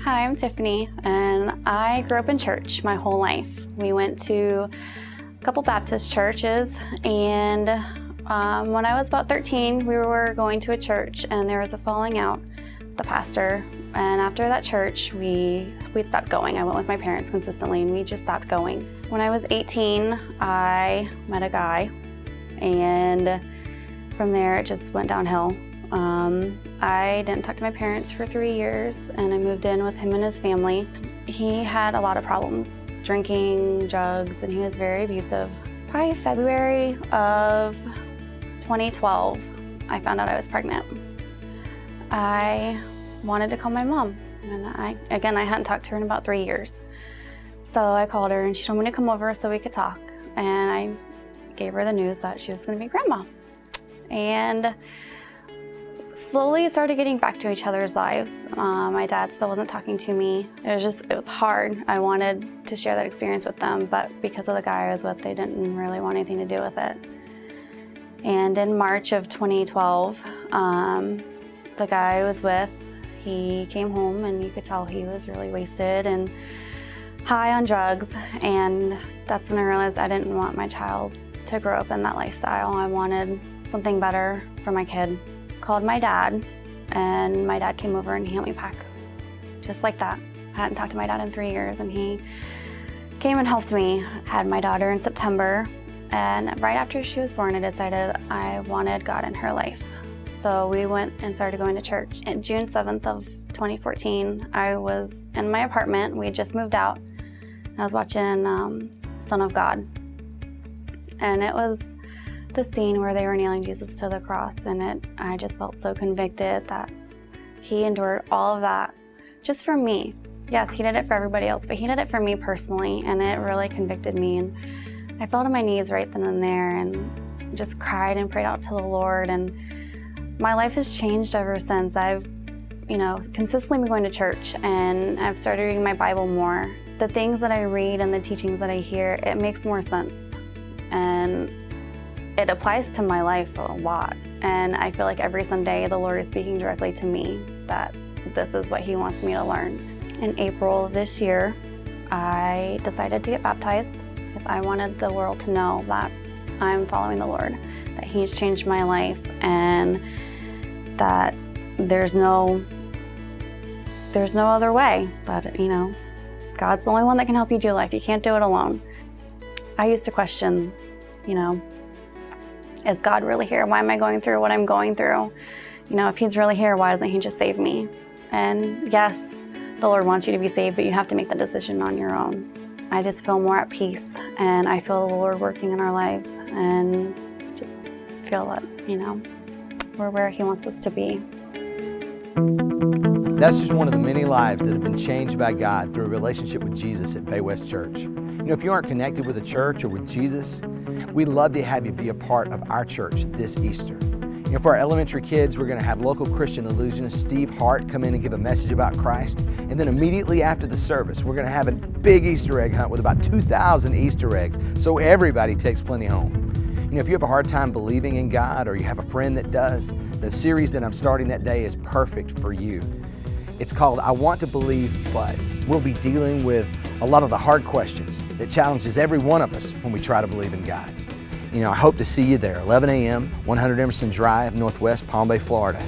Hi, I'm Tiffany, and I grew up in church my whole life. We went to a couple Baptist churches, and when I was about 13, we were going to a church, and there was a falling out with the pastor. And after that church, we'd stopped going. I went with my parents consistently, and we just stopped going. When I was 18, I met a guy, and from there it just went downhill. I didn't talk to my parents for 3 years, and I moved in with him and his family. He had a lot of problems, drinking, drugs, and he was very abusive. Probably February of 2012, I found out I was pregnant. I wanted to call my mom, and I hadn't talked to her in about 3 years. So I called her, and she told me to come over so we could talk, and I gave her the news that she was going to be grandma. And slowly started getting back to each other's lives. My dad still wasn't talking to me. It was hard. I wanted to share that experience with them, but because of the guy I was with, they didn't really want anything to do with it. And in March of 2012, the guy I was with, he came home, and you could tell he was really wasted and high on drugs. And that's when I realized I didn't want my child to grow up in that lifestyle. I wanted something better for my kid. Called my dad, and my dad came over and he helped me pack, just like that. I hadn't talked to my dad in 3 years, and he came and helped me. Had my daughter in September, and right after she was born, I decided I wanted God in her life. So we went and started going to church. On June 7th of 2014, I was in my apartment. We had just moved out, and I was watching Son of God, and it was the scene where they were nailing Jesus to the cross, and I just felt so convicted that he endured all of that just for me. Yes, he did it for everybody else, but he did it for me personally, and it really convicted me. And I fell to my knees right then and there and just cried and prayed out to the Lord, and my life has changed ever since. I've consistently been going to church, and I've started reading my Bible more. The things that I read and the teachings that I hear, it makes more sense, and it applies to my life a lot. And I feel like every Sunday the Lord is speaking directly to me that this is what he wants me to learn. In April of this year, I decided to get baptized because I wanted the world to know that I'm following the Lord, that he's changed my life, and that there's no other way. That, God's the only one that can help you do life. You can't do it alone. I used to question, is God really here? Why am I going through what I'm going through? If he's really here, why doesn't he just save me? And yes, the Lord wants you to be saved, but you have to make that decision on your own. I just feel more at peace, and I feel the Lord working in our lives, and just feel that, we're where he wants us to be. That's just one of the many lives that have been changed by God through a relationship with Jesus at Bay West Church. If you aren't connected with a church or with Jesus, we'd love to have you be a part of our church this Easter. For our elementary kids, we're going to have local Christian illusionist Steve Hart come in and give a message about Christ. And then immediately after the service, we're going to have a big Easter egg hunt with about 2,000 Easter eggs, so everybody takes plenty home. If you have a hard time believing in God, or you have a friend that does, the series that I'm starting that day is perfect for you. It's called I Want to Believe, But. We'll be dealing with a lot of the hard questions that challenges every one of us when we try to believe in God. I hope to see you there, 11 a.m., 100 Emerson Drive, Northwest Palm Bay, Florida.